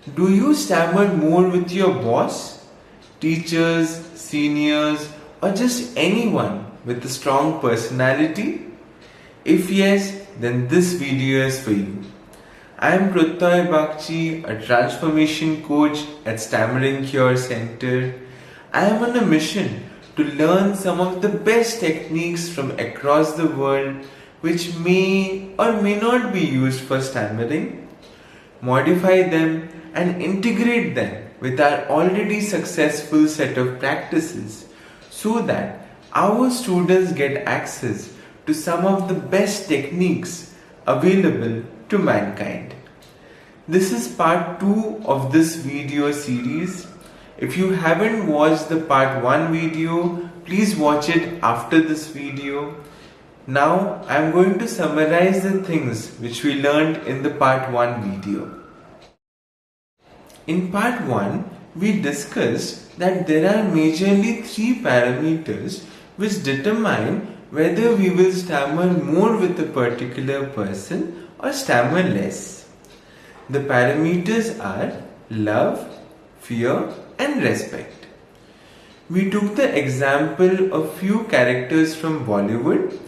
Do you stammer more with your boss, teachers, seniors, or just anyone with a strong personality? If yes, then this video is for you. I am Prottoy Bagchi, a transformation coach at Stammering Cure Center. I am on a mission to learn some of the best techniques from across the world which may or may not be used for stammering, modify them and integrate them with our already successful set of practices so that our students get access to some of the best techniques available to mankind. This is part 2 of this video series. If you haven't watched the part 1 video, please watch it after this video. Now I am going to summarize the things which we learned in the part 1 video. In part 1, we discussed that there are majorly 3 parameters which determine whether we will stammer more with a particular person or stammer less. The parameters are love, fear and respect. We took the example of few characters from Bollywood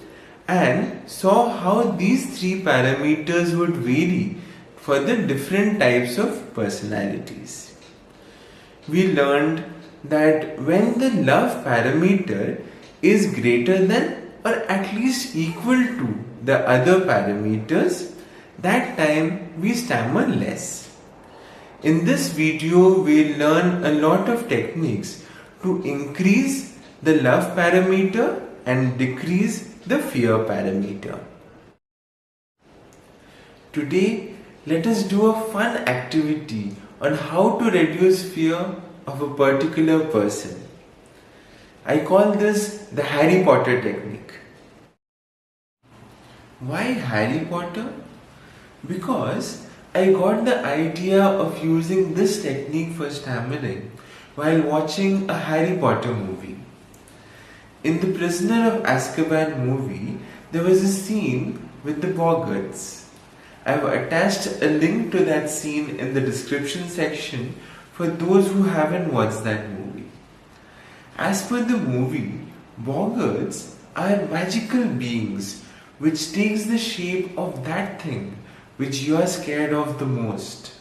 and saw how these 3 parameters would vary for the different types of personalities. We learned that when the love parameter is greater than or at least equal to the other parameters, that time we stammer less. In this video, we'll learn a lot of techniques to increase the love parameter and decrease the fear parameter. Today, let us do a fun activity on how to reduce fear of a particular person. I call this the Harry Potter technique. Why Harry Potter? Because I got the idea of using this technique for stammering while watching a Harry Potter movie. In the Prisoner of Azkaban movie, there was a scene with the Boggarts. I have attached a link to that scene in the description section for those who haven't watched that movie. As per the movie, Boggarts are magical beings which takes the shape of that thing which you are scared of the most.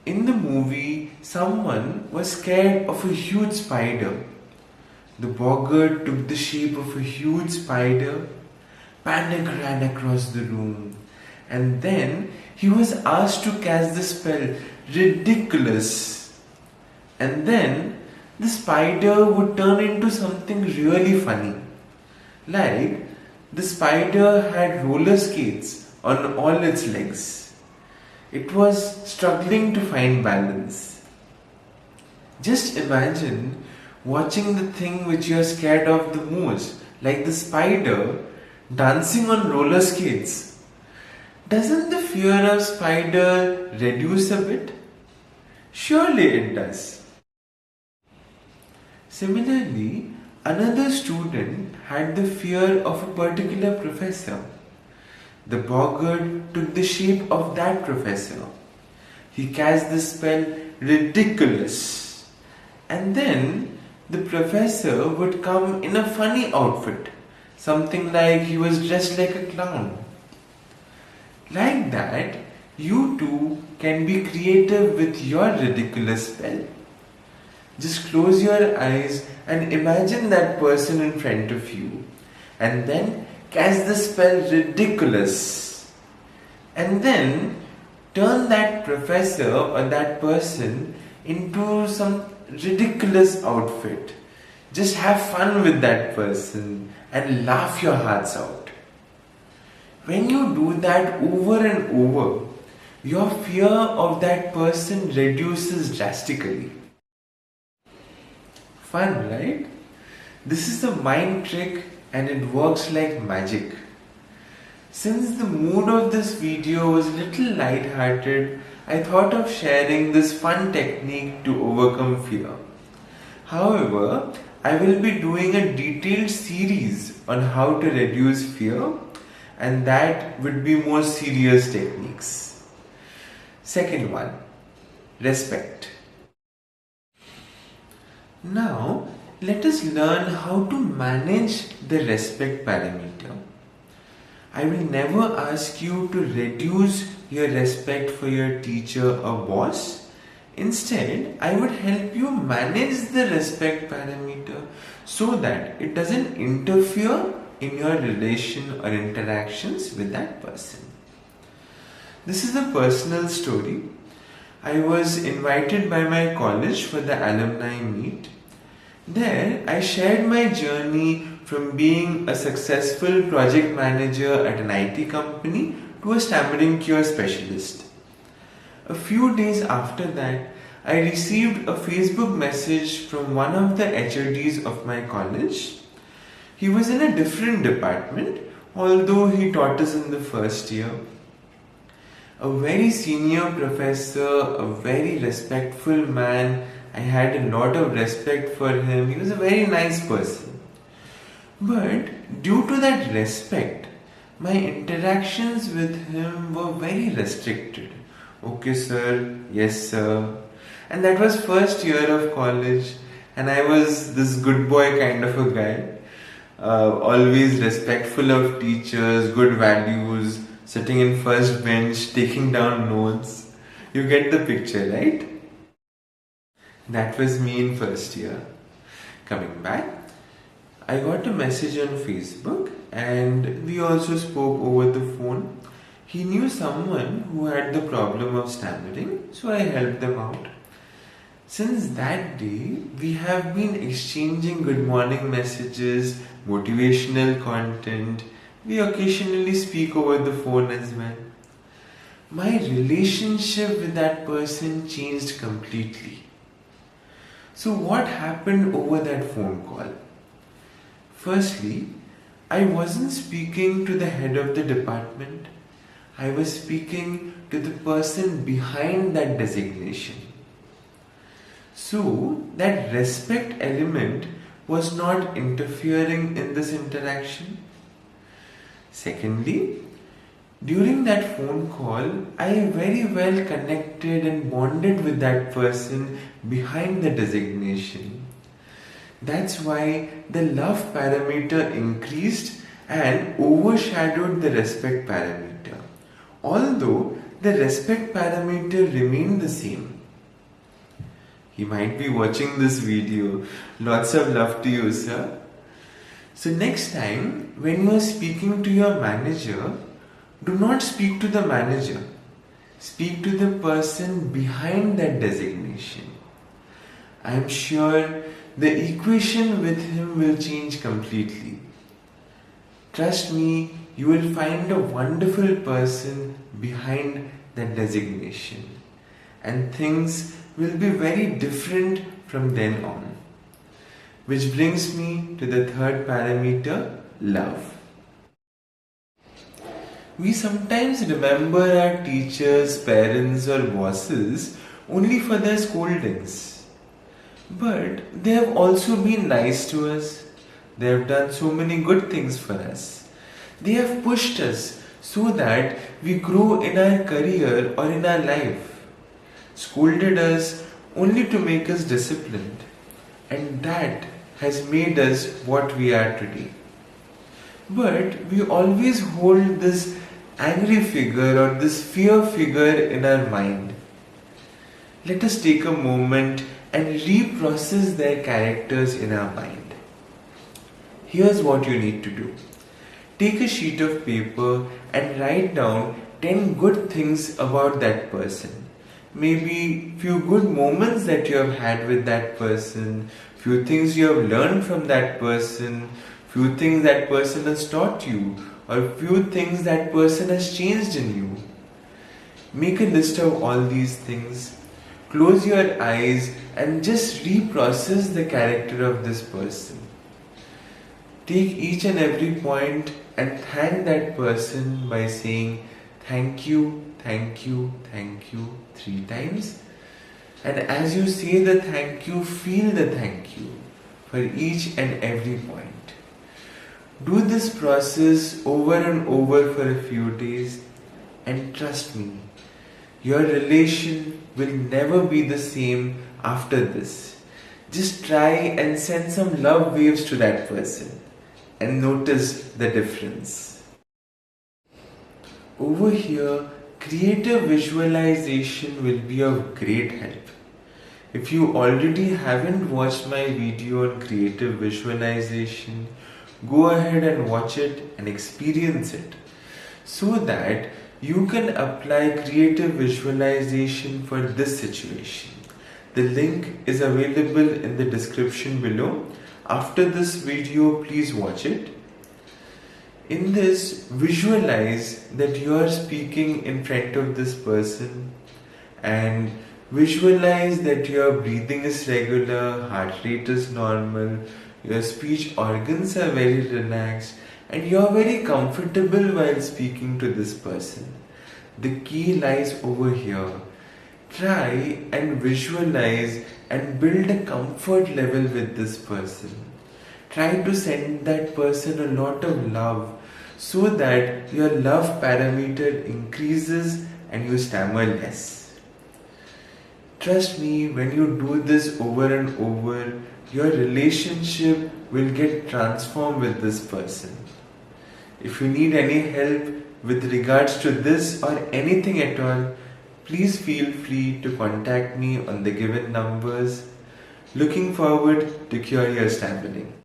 In the movie, someone was scared of a huge spider. The Boggart took the shape of a huge spider. Panic ran across the room. And then he was asked to cast the spell ridiculous. And then the spider would turn into something really funny. Like the spider had roller skates on all its legs. It was struggling to find balance. Just imagine watching the thing which you are scared of the most, like the spider, dancing on roller skates. Doesn't the fear of spider reduce a bit? Surely it does. Similarly, another student had the fear of a particular professor. The Boggart took the shape of that professor. He cast the spell ridiculous. And then the professor would come in a funny outfit, something like he was dressed like a clown. Like that, you too can be creative with your ridiculous spell. Just close your eyes and imagine that person in front of you and then cast the spell ridiculous. And then turn that professor or that person into some ridiculous outfit. Just have fun with that person and laugh your hearts out. When you do that over and over, your fear of that person reduces drastically. Fun, right? This is a mind trick and it works like magic. Since the mood of this video was a little light-hearted, I thought of sharing this fun technique to overcome fear. However, I will be doing a detailed series on how to reduce fear, and that would be more serious techniques. Second one, respect. Now, let us learn how to manage the respect parameter. I will never ask you to reduce your respect for your teacher or boss. Instead, I would help you manage the respect parameter so that it doesn't interfere in your relation or interactions with that person. This is a personal story. I was invited by my college for the alumni meet. There, I shared my journey from being a successful project manager at an IT company to a stammering cure specialist. A few days after that, I received a Facebook message from one of the HODs of my college. He was in a different department, although he taught us in the first year. A very senior professor, a very respectful man. I had a lot of respect for him. He was a very nice person. But due to that respect, my interactions with him were very restricted. Okay sir, yes sir. And that was first year of college, and I was this good boy kind of a guy. Always respectful of teachers, good values, sitting in first bench, taking down notes. You get the picture, right? That was me in first year. Coming back, I got a message on Facebook and we also spoke over the phone. He knew someone who had the problem of stammering, so I helped them out. Since that day, we have been exchanging good morning messages, motivational content. We occasionally speak over the phone as well. My relationship with that person changed completely. So what happened over that phone call? Firstly, I wasn't speaking to the head of the department. I was speaking to the person behind that designation. So that respect element was not interfering in this interaction. Secondly, during that phone call, I very well connected and bonded with that person behind the designation. That's why the love parameter increased and overshadowed the respect parameter. Although the respect parameter remained the same. He might be watching this video. Lots of love to you, sir. So next time, when you are speaking to your manager, do not speak to the manager. Speak to the person behind that designation. I am sure the equation with him will change completely. Trust me, you will find a wonderful person behind that designation. And things will be very different from then on. Which brings me to the third parameter, love. We sometimes remember our teachers, parents or bosses only for their scoldings. But they have also been nice to us. They have done so many good things for us. They have pushed us so that we grow in our career or in our life. Scolded us only to make us disciplined. And that has made us what we are today. But we always hold this angry figure or this fear figure in our mind. Let us take a moment and reprocess their characters in our mind. Here's what you need to do. Take a sheet of paper and write down 10 good things about that person. Maybe few good moments that you have had with that person, few things you have learned from that person, few things that person has taught you, or few things that person has changed in you. Make a list of all these things. Close your eyes and just reprocess the character of this person. Take each and every point and thank that person by saying thank you, thank you, thank you 3 times. And as you say the thank you, feel the thank you for each and every point. Do this process over and over for a few days and trust me, your relation will never be the same after this. Just try and send some love waves to that person and notice the difference. Over here, creative visualization will be of great help. If you already haven't watched my video on creative visualization, go ahead and watch it and experience it so that you can apply creative visualization for this situation. The link is available in the description below. After this video, please watch it. In this, visualize that you are speaking in front of this person and visualize that your breathing is regular, heart rate is normal, your speech organs are very relaxed, and you are very comfortable while speaking to this person. The key lies over here. Try and visualize and build a comfort level with this person. Try to send that person a lot of love so that your love parameter increases and you stammer less. Trust me, when you do this over and over, your relationship will get transformed with this person. If you need any help with regards to this or anything at all, please feel free to contact me on the given numbers. Looking forward to cure your stammering.